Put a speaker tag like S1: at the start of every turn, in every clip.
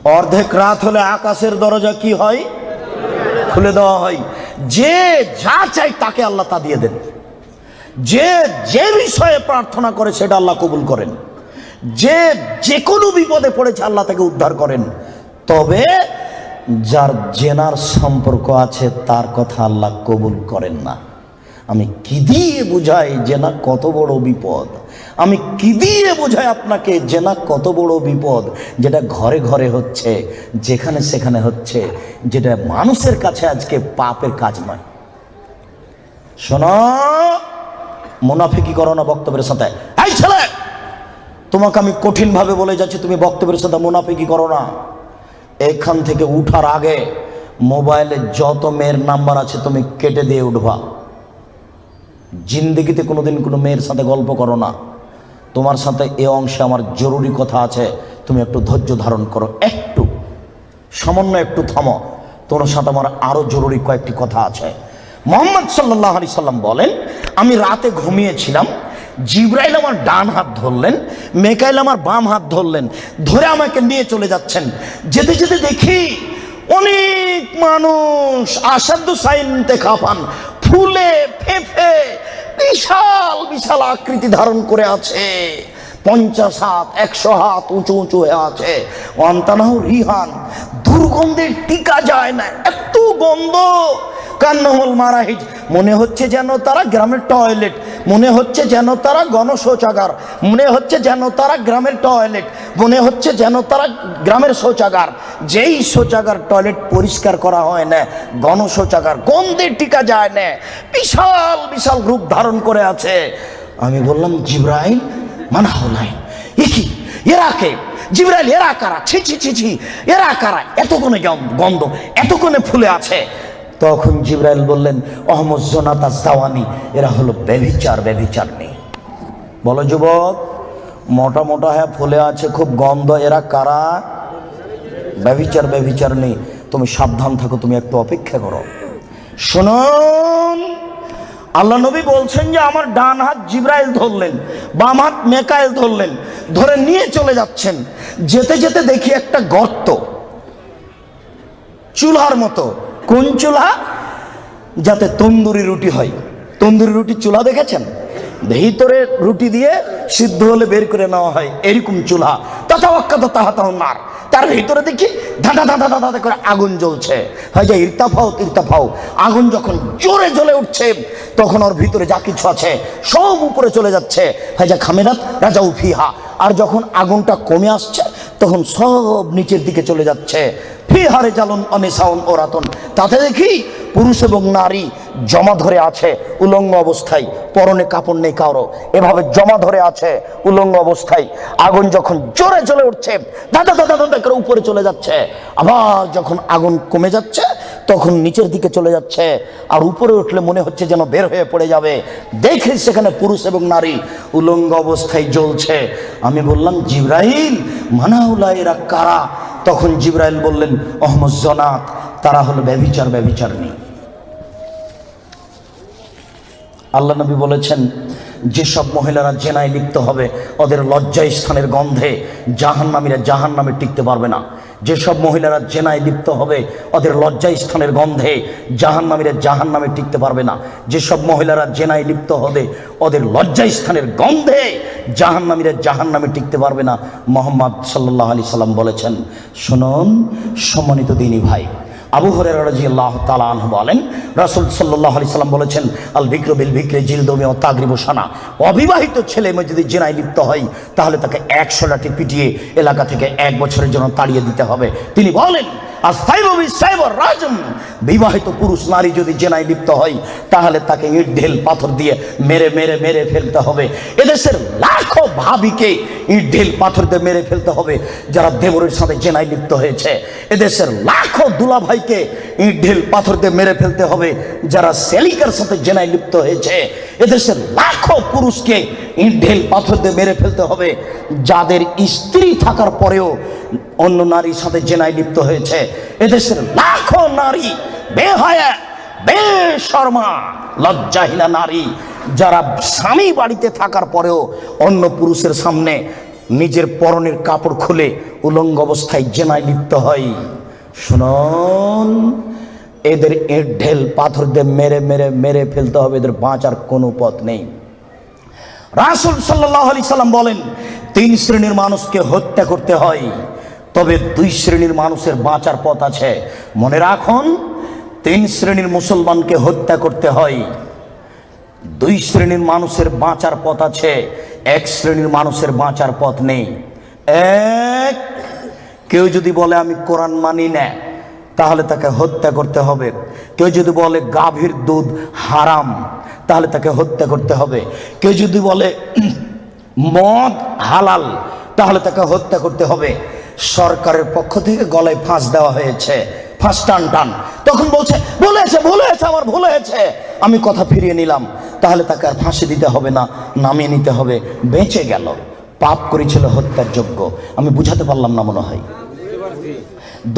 S1: অর্ধেক রাত হলে আকাশের দরজা কি হয়? খুলে দেওয়া হয়। যে যা চাই তাকে আল্লাহ তা দিয়ে দেন। যে যে বিষয়ে প্রার্থনা করে সেটা আল্লাহ কবুল করেন। যে যে কোনো বিপদে পড়েছে আল্লাহ তাকে উদ্ধার করেন। তবে যার জেনার সম্পর্ক আছে তার কথা আল্লাহ কবুল করেন না। আমি কি দিয়ে বুঝাই জেনা কত বড় বিপদ? আমি কি দিয়ে বুঝাই আপনাকে জেনা কত বড় বিপদ? যেটা ঘরে ঘরে হচ্ছে, যেখানে সেখানে হচ্ছে, যেটা মানুষের কাছে আজকে পাপের কাজ নয়। শোনো, মুনাফিকি করো না বক্তব্যের সাথে। এই ছেলে, তোমাকে আমি কঠিনভাবে বলে যাচ্ছি, তুমি বক্তব্যের সাথে মুনাফিকি করো না। এখান থেকে উঠার আগে মোবাইলে যত মেয়ের নাম্বার আছে তুমি কেটে দিয়ে উঠবা। জিন্দেগিতে কোনোদিন কোনো মেয়ের সাথে গল্প করো না। তোমার সাথে এ অংশে আমার জরুরি কথা আছে, তুমি একটু ধৈর্য ধারণ করো, একটু সামান্য একটু থামো। তোমার সাথে আমার আরো জরুরি কয়েকটি কথা আছে। মুহাম্মদ সাল্লাল্লাহু আলাইহি সাল্লাম বলেন, আমি রাতে ঘুমিয়েছিলাম, জিবরাইল আমার ডান হাত ধরলেন, মেকাইল আমার বাম হাত ধরলেন, ধরে আমাকে নিয়ে চলে যাচ্ছেন। যেতে যেতে দেখি অনেক মানুষ আসাদু সাইনতে খাফান, ফুলে ফেফে বিশাল বিশাল আকৃতি ধারণ করে আছে। 50 হাত 100 হাত উঁচু উঁচু হয়ে আছে। অন্তানাহ রিহান, দুর্গন্ধের টিকা যায় না, এত গন্ধ। কান্নাহুল মারাহিজ, মনে হচ্ছে যেন তারা গ্রামের টয়লেট, মনে হচ্ছে যেন তারা গণশৌচাগার, মনে হচ্ছে যেন তারা গ্রামের টয়লেট, মনে হচ্ছে যেন তারা গ্রামের শৌচাগার। যেই শৌচাগার টয়লেট পরিষ্কার করা হয় না, গণশৌচাগার, গন্ধের টিকা যায় না, বিশাল বিশাল রূপ ধারণ করে আছে। আমি বললাম, জিবরাইল মানা হলাই, এ কি, এরা কে? জিবরাইল, এরা কারা? ছি ছি ছি ছি, এরা কারা? এতক্ষণে গন্ধ, এতক্ষণে ফুলে আছে। তখন জিবরাইল বললেন, অহমদ জোনাতা জাওয়ানি, এরা হলো ব্যভিচার, ব্যভিচার নেই। বলো যুবক, মোটা মোটা হ্যাঁ ফুলে আছে, খুব গন্ধ, এরা কারা? ব্যভিচার, ব্যভিচার নেই। তুমি সাবধান থাকো, তুমি একটু অপেক্ষা করো। শুনুন, আল্লাহ নবী বলছেন যে আমার ডান হাত জিবরাইল ধরলেন, বাম হাত মেকাইল ধরলেন, ধরে নিয়ে চলে যাচ্ছেন। যেতে যেতে দেখি একটা গর্ত, চুলার মতো। কোন চুলা? যাতে তন্দুরি রুটি হয়। তন্দুরি রুটি চুলা দেখেছেন? ভিতরে রুটি দিয়ে সিদ্ধ হলে বের করে নেওয়া হয়, এরকম চুলা। তার তার ভিতরে দেখি ধাঁধা ধাঁধা ধাঁধা করে আগুন জ্বলছে। হয় যে ইরতাফাও ইরতাফাও, আগুন যখন জোরে জ্বলে উঠছে তখন ওর ভিতরে যা কিছু আছে সব উপরে চলে যাচ্ছে। হয় যে খামেরাত রাজা উফিহা, আর যখন আগুনটা কমে আসছে তখন সব নিচের দিকে চলে যাচ্ছে। ফিহারে জালুন অনিসাউন ওরাতন, তাতে দেখি পুরুষ এবং নারী জমা ধরে আছে উলঙ্গ অবস্থায়, পরনে কাপড় নেই কারো, এভাবে জমা ধরে আছে উলঙ্গ অবস্থায়। আগুন যখন জোরে জ্বলে উঠছে দাদা দাদা দাদা করে উপরে চলে যাচ্ছে, আবার যখন আগুন কমে যাচ্ছে তখন নিচের দিকে চলে যাচ্ছে, আর উপরে উঠলে মনে হচ্ছে যেন বের হয়ে পড়ে যাবে। দেখে সেখানে পুরুষ এবং নারী উলঙ্গ অবস্থায় জ্বলছে। আমি বললাম, জিবরাইল মানাউলা, এরা কারা? তখন জিবরাইল বললেন, অহমদ জনাত, তারা হলো ব্যভিচার, ব্যভিচার নেই। আল্লাহ নবী বলেছেন, যেসব মহিলারা জেনায় লিপ্ত হবে ওদের লজ্জা স্থানের গন্ধে জাহান্নামীরা জাহান্নামে টিকতে পারবে না। যেসব মহিলারা জেনায় লিপ্ত হবে ওদের লজ্জা স্থানের গন্ধে জাহান্নামীরা জাহান্নামে টিকতে পারবে না। যেসব মহিলারা জেনায় লিপ্ত হবে ওদের লজ্জা স্থানের গন্ধে জাহান্নামীরা জাহান্নামে টিকতে পারবে না। মুহাম্মদ সাল্লাল্লাহু আলাইহি সাল্লাম বলেছেন। শুনুন সম্মানিত দিনী ভাই, আবু হুরায়রা রাদিয়াল্লাহু তাআলা আনহু বলেন, রাসূল সাল্লাল্লাহু আলাইহি সাল্লাম বলেছেন, আল বিকরু বিল বিকরি জিলদু ওয়া তাগরিবু সানা, অবিবাহিত ছেলে মেয়ে যদি জিনায় লিপ্ত হয় তাহলে তাকে 100 লাঠি পিটিয়ে এলাকা থেকে 1 বছরের জন্য তাড়িয়ে দিতে হবে। তিনি বলেন, আস-সাইবু বিস-সাইব রাজম, বিবাহিত পুরুষ নারী যদি জেনায় লিপ্ত হয় তাহলে তাকে ইট ঢেল পাথর দিয়ে মেরে মেরে মেরে ফেলতে হবে। এদেশের লাখো ভাবিকে ইট ঢেল পাথর দিয়ে মেরে ফেলতে হবে যারা দেবরের সাথে জেনায় লিপ্ত হয়েছে। এদেশের লাখো দুলাভাইকে ইট ঢেল পাথর দিয়ে মেরে ফেলতে হবে যারা সেলিকার সাথে জেনায় লিপ্ত হয়েছে। এদেশের লাখো পুরুষকে ইট ঢেল পাথর দিয়ে মেরে ফেলতে হবে যাদের স্ত্রী থাকার পরেও অন্য নারীর সাথে জেনায় লিপ্ত হয়েছে। এদেশের লাখো নারী বেহায়া বেশরমা লজ্জাহীনা নারী যারা স্বামী বাড়িতে থাকার পরেও অন্য পুরুষের সামনে নিজের পরনের কাপড় খুলে উলঙ্গ অবস্থায় জেনায় লিপ্ত হয়। শুনুন, এদের ইট ঢেল পাথর দিয়ে মেরে মেরে মেরে ফেলতে হবে, এদের বাঁচার কোনো পথ নেই। রাসূল সাল্লাল্লাহু আলাইহি সাল্লাম বলেন, 3 শ্রেণীর মানুষকে হত্যা করতে হয়, তবে 2 শ্রেণীর মানুষের বাঁচার পথ আছে। মনে রাখুন, 3 শ্রেণীর মুসলমানকে হত্যা করতে হয়, 2 শ্রেণীর মানুষের বাঁচার পথ আছে, 1 শ্রেণীর মানুষের বাঁচার পথ নেই। এক, কেউ যদি বলে আমি কোরআন মানি না, তাহলে তাকে হত্যা করতে হবে। কেউ যদি বলে গাভীর দুধ হারাম, তাহলে তাকে হত্যা করতে হবে। কেউ যদি বলে মদ হালাল, তাহলে তাকে হত্যা করতে হবে। সরকারের পক্ষ থেকে গলায় ফাঁস দেওয়া হয়েছে, ফাঁস টান টান, তখন বলছে বলেছে আমার ভুল হয়েছে, আমি কথা ফিরিয়ে নিলাম, তাহলে তাকে আর ফাঁসি দিতে হবে না, নামিয়ে নিতে হবে, বেঁচে গেল। পাপ করেছিল হত্যার যোগ্য। আমি বুঝাতে পারলাম না মনে হয়।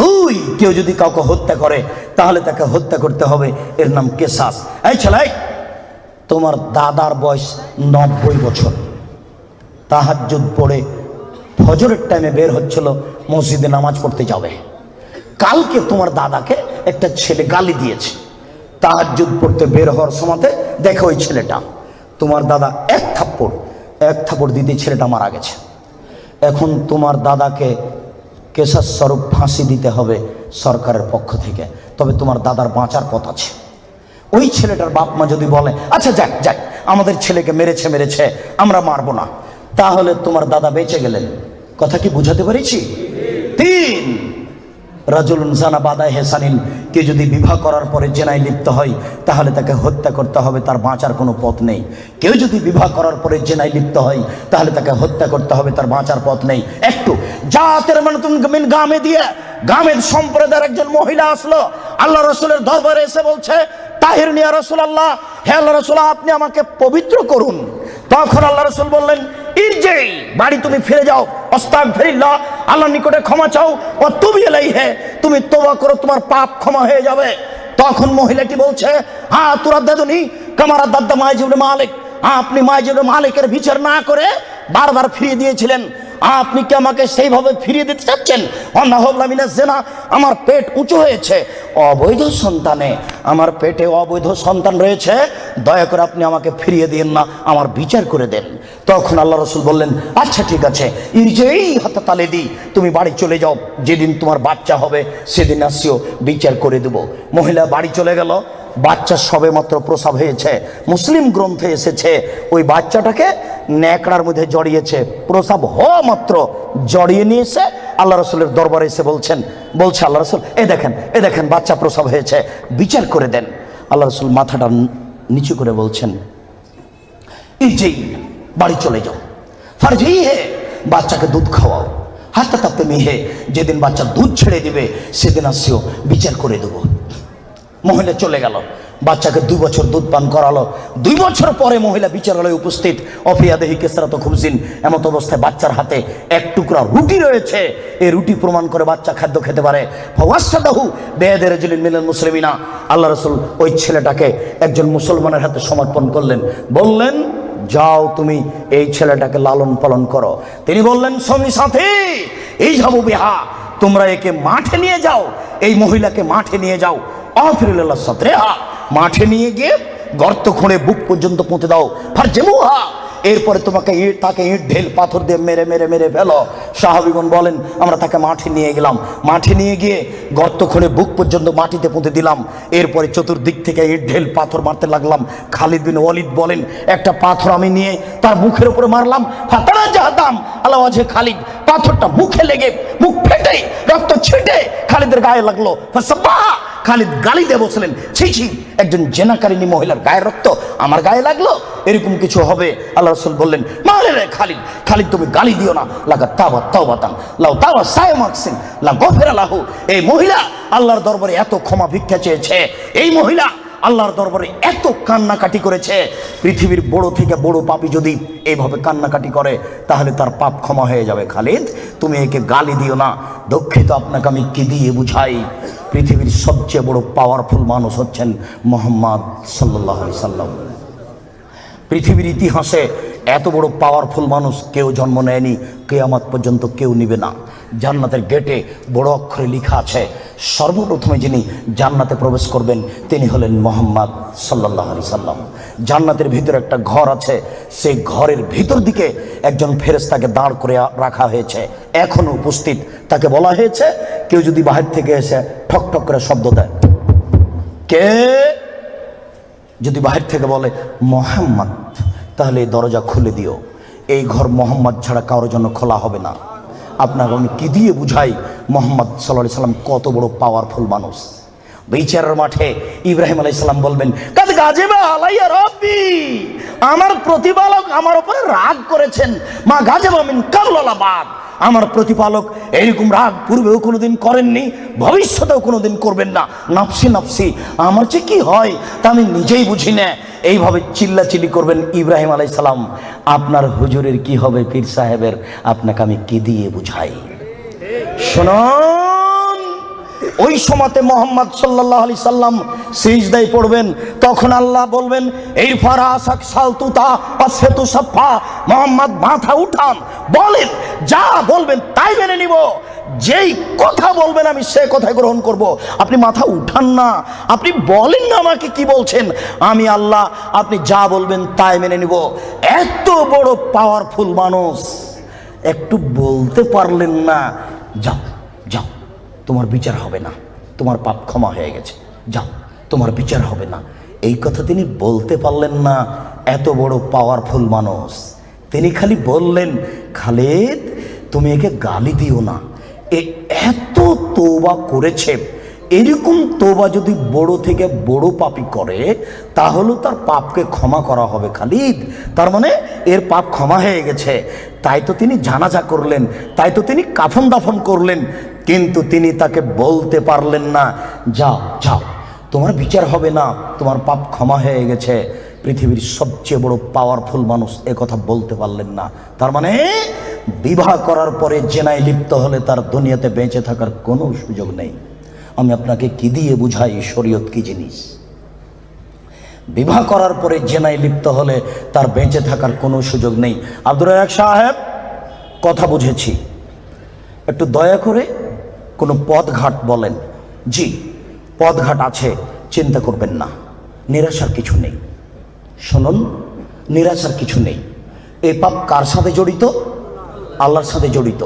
S1: 2, কেউ যদি কাউকে হত্যা করে তাহলে তাকে হত্যা করতে হবে, এর নাম কেসাস। এই ছেলে, তোমার দাদার বয়স 90 বছর, তাহাজ্জুদ পড়ে ফজরের টাইমে বের হচ্ছিল, মসজিদে নামাজ পড়তে যাবে। কালকে তোমার দাদাকে একটা ছেলে গালি দিয়েছে, তাহাজ্জুদ পড়তে বের হওয়ার সময়তে দেখো ওই ছেলেটা, তোমার দাদা এক থাপ্পড় দিতে ছেলেটা মারা গেছে। এখন তোমার দাদাকে কেসাস স্বরূপ ফাঁসি দিতে হবে সরকারের পক্ষ থেকে, তবে তোমার দাদার বাঁচার পথ আছে। ওই ছেলেটার বাপ মা যদি বলে আচ্ছা যাক আমাদের ছেলেকে মেরেছে আমরা মারবো না, তাহলে তোমার দাদা বেঁচে গেলেন। কথা কি বুঝাতে পেরেছি? 3, রাজুলুন জানা বাদা হেসানিন, কে যদি বিবাহ করার পরে জেনায় লিপ্ত হয় তাহলে তাকে হত্যা করতে হবে, তার বাঁচার কোনো পথ নেই। কেউ যদি বিবাহ করার পরে জেনায় লিপ্ত হয় তাহলে তাকে হত্যা করতে হবে, তার বাঁচার পথ নেই। একটু জাতের মিন গামে দিয়ে গামের সম্প্রদায়ের একজন মহিলা আসলো আল্লাহ রসুলের দরবারে, এসে বলছে তাহির নিয়া রাসূলুল্লাহ, হে আল্লাহ রাসূল, আপনি আমাকে পবিত্র করুন। তখন আল্লাহ রসুল বললেন ইরজি, বাড়ি তুমি ফিরে যাও, আস্তাগফিরুল্লাহ, আল্লাহর নিকটে ক্ষমা চাও, ও তুবি ইলাইহি, তুমি তওবা করো, তোমার পাপ ক্ষমা হয়ে যাবে। তখন মহিলাটি বলছে হ্যাঁ তুরাদ্দাদুনি কামারা দাদ্দা মাইজ ইবনে মালিক, আপনি মাইজ ইবনে মালিকের বিচার না করে বারবার ফিরিয়ে দিয়েছিলেন, আপনি কি আমাকে সেইভাবে ফিরিয়ে দিতে চাচ্ছেন? জেনা, আমার পেট উঁচু হয়েছে, অবৈধ সন্তানে আমার পেটে অবৈধ সন্তান রয়েছে, দয়া করে আপনি আমাকে ফিরিয়ে দিন না, আমার বিচার করে দেন। তখন আল্লাহ রসুল বললেন আচ্ছা ঠিক আছে, ইরজেই হাতাতালে দি, তুমি বাড়ি চলে যাও, যেদিন তোমার বাচ্চা হবে সেদিন আসিও, বিচার করে দেব। মহিলা বাড়ি চলে গেল। বাচ্চা সবে মাত্র প্রসব হয়েছে, মুসলিম গ্রন্থে এসেছে ওই বাচ্চাটাকে ন্যাকড়ার মধ্যে জড়িয়েছে, প্রসব হওয়া মাত্র জড়িয়ে নিয়ে এসে আল্লাহ রসুলের দরবারে এসে বলছে আল্লাহ রসুল এ দেখেন বাচ্চা প্রসব হয়েছে, বিচার করে দেন। আল্লাহ রসুল মাথাটা নিচু করে বলছেন এই যেই বাড়ি চলে যাও, ফারজি হে, বাচ্চাকে দুধ খাওয়াও, হাতে তাতে মিহে, যেদিন বাচ্চা দুধ ছেড়ে দিবে সেদিন আসিও, বিচার করে দেবো। মহিলা চলে গেল, বাচ্চাকে 2 বছর দুধ পান করালো। 2 বছর পরে মহিলা বিচারালয়ে উপস্থিত, অফিয়াদেহি কেসরাত খুবজিন, এমত অবস্থায় বাচ্চার হাতে এক টুকরা রুটি রয়েছে, এই রুটি প্রমাণ করে বাচ্চা খাদ্য খেতে পারে। ফাওয়াসাদাহু বিয়াদি রাজুলিন মিনাল মুসলিমিনা, আল্লাহ রাসূল ওই ছেলেটাকে একজন মুসলমানের হাতে সমর্পণ করলেন, বললেন যাও তুমি এই ছেলেটাকে লালন পালন করো। তিনি বললেন সঙ্গী সাথী এই যাবো বিহা, তোমরা একে মাঠে নিয়ে যাও, এই মহিলাকে মাঠে নিয়ে যাও, আফিরুল্লাহ সাতরেহা, মাঠে নিয়ে গিয়ে গর্ত খুঁড়ে বুক পর্যন্ত পুঁতে দাও, ফারজেমুহা, এরপরে তাকে ইট ঢেল পাথর দিয়ে মেরে মেরে মেরে ফেলো। সাহাবীগণ বলেন আমরা তাকে মাঠে নিয়ে গেলাম, মাঠে নিয়ে গিয়ে গর্ত খুঁড়ে বুক পর্যন্ত মাটিতে পুঁতে দিলাম, এরপরে চতুর্দিক থেকে ইট ঢেল পাথর মারতে লাগলাম। খালিদ বিন ওয়ালিদ বলেন একটা পাথর আমি নিয়ে তার মুখের উপরে মারলাম, ফাতারা জাহাদাম আলা ওয়াজহি খালিদ, পাথরটা মুখে লেগে মুখ ফেটে রক্ত ছিটে খালিদের গায়ে লাগলো। ফাসাব্বাহা, খালিদ গালি দিয়ে বসলেন ছি ছি, একজন জেনাকারিনী মহিলার গায়ের রক্ত আমার গায়ে লাগলো, এরকম কিছু হবে? আল্লাহ রাসূল বললেন মারে রে খালিদ তুমি গালি দিও না, লাগা তাওবা তাওবাতান লাউ তাওবা সায়মাকসিন লা গফিরা লাহু। এই মহিলা আল্লাহর দরবারে এত ক্ষমা ভিক্ষা চেয়েছে, এই মহিলা আল্লাহর দরবারে এত কান্নাকাটি করেছে, পৃথিবীর বড় থেকে বড় পাপী যদি এইভাবে কান্নাকাটি করে তাহলে তার পাপ ক্ষমা হয়ে যাবে। খালিদ তুমি একে গালি দিও না, দুঃখিত আপনাকে আমি কি দিয়ে বুঝাই, পৃথিবীর সবচেয়ে বড় পাওয়ারফুল মানুষ হচ্ছেন মুহাম্মদ সাল্লাল্লাহু আলাইহি সাল্লাম। পৃথিবীর ইতিহাসে এত বড় পাওয়ারফুল মানুষ কেউ জন্ম নেয়নি, কিয়ামত পর্যন্ত কেউ নিবে না। জান্নাতের গেটে বড় অক্ষরে লেখা আছে, সর্বপ্রথমে যিনি জান্নাতে প্রবেশ করবেন তিনি হলেন মুহাম্মদ সাল্লাল্লাহু আলাইহি সাল্লাম। জান্নাতের ভিতরে একটা ঘর আছে, সেই ঘরের ভিতর দিকে একজন ফেরেশতাকে দাঁড় করে রাখা হয়েছে, এখনো উপস্থিত। তাকে বলা হয়েছে, কেউ যদি বাহির থেকে এসে ঠক ঠক করে শব্দ দেয়, কে যদি বাহির থেকে বলে মুহাম্মদ, তাহলে এই দরজা খুলে দিও। এই ঘর মুহাম্মদ ছাড়া কারোর জন্য খোলা হবে না। আপনাকে আমি কি দিয়ে বুঝাই মুহাম্মদ সাল্লাল্লাহু আলাইহি সাল্লাম কত বড় পাওয়ারফুল মানুষ। বিচারের মাঠে ইব্রাহিম আলাইহিস সালাম বলবেন, কাদ গাজিবা আলাইয়া রাব্বি, আমার প্রতিপালক আমার উপরে রাগ করেছেন। মা গাজিবা মিন কাবলা বাদ, আমার প্রতিপালক এইরকম রাগ পূর্বেও কোনোদিন করেননি, ভবিষ্যতেও কোনোদিন করবেন না। নাফসি নাফসি, আমার যে কি হয় তা আমি নিজেই বুঝি না। এইভাবে চিল্লাচিল্লি করবেন ইব্রাহিম আলাইহিস সালাম। আপনার হুজুরের কি হবে, পীর সাহেবের, আপনাকে আমি কি দিয়ে বুঝাই? শুনুন, ওই সময়তে মুহাম্মদ সাল্লাল্লাহু আলাইহি সাল্লাম সিজদায় পড়বেন, তখন আল্লাহ বলবেন, এই ফারাসাক সালতুতা আসফাতু সাফা, মুহাম্মদ মাথা উঠান, বলেন, যা বলবেন তাই মেনে নিব, যেই কথা বলবেন আমি সে কথা গ্রহণ করব। আপনি মাথা উঠান না, আপনি বলেন না আমাকে কি বলছেন, আমি আল্লাহ, আপনি যা বলবেন তাই মেনে নিব। এত বড় পাওয়ারফুল মানুষ, একটু বলতে পারলেন না, যাও যাও তোমার বিচার হবে না, তোমার পাপ ক্ষমা হয়ে গেছে, যাও তোমার বিচার হবে না, এই কথা তিনি বলতে পারলেন না। এত বড় পাওয়ারফুল মানুষ, তিনি খালি বললেন, খালিদ তুমি একে গালি দিও না, এ এত তওবা করেছে, এরকম তওবা যদি বড় থেকে বড় পাপী করে তাহলে তার পাপকে ক্ষমা করা হবে খালিদ। তার মানে এর পাপ ক্ষমা হয়ে গেছে, তাই তো তিনি জানাজা করলেন, তাই তো তিনি কাফন দাফন করলেন। কিন্তু তিনি তাকে বলতে পারলেন না, যাও যাও তোমার বিচার হবে না, তোমার পাপ ক্ষমা হয়ে গেছে। পৃথিবীর সবচেয়ে বড় পাওয়ারফুল মানুষ এ কথা বলতে পারলেন না। তার মানে বিবাহ করার পরে জেনায় লিপ্ত হলে তার দুনিয়াতে বেঁচে থাকার কোনো সুযোগ নেই। আমি আপনাকে কি দিয়ে বুঝাই শরীয়ত কি জিনিস? বিবাহ করার পরে জেনায় লিপ্ত হলে তার বেঁচে থাকার কোনো সুযোগ নেই। আব্দুর রাজ্জাক সাহেব, কথা বুঝেছি, একটু দয়া করে কোনো পথঘাট বলেন। জি, পথঘাট আছে, চিন্তা করবেন না, নিরাশার কিছু নেই। শুনুন, নিরাশার কিছু নেই। এই পাপ কার সাথে জড়িত? আল্লাহর সাথে জড়িত।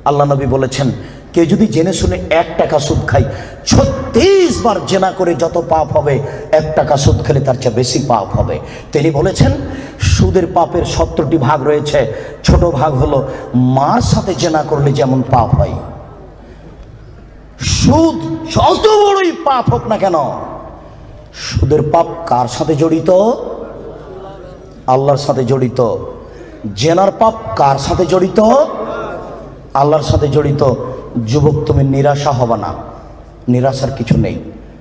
S1: আল্লাহ নবী বলেছেন, কেউ যদি জেনে শুনে 1 টাকা সুদ খায়, 36 বার জেনা করে যত পাপ হবে, 1 টাকা সুদ খেলে তার চেয়ে বেশি পাপ হবে। তিনি বলেছেন, সুদের পাপের 70টি ভাগ রয়েছে, ছোট ভাগ হলো মার সাথে জেনা করলে যেমন পাপ হয়। সুদ যত বড়ই পাপ হোক না কেন, সুদের পাপ কার সাথে জড়িত? আল্লাহর সাথে জড়িত। জেনার পাপ কার সাথে জড়িত? আল্লাহর সাথে জড়িত। যুবক, তুমি নিরাশা হবে না, নিরাশার কিছু নেই।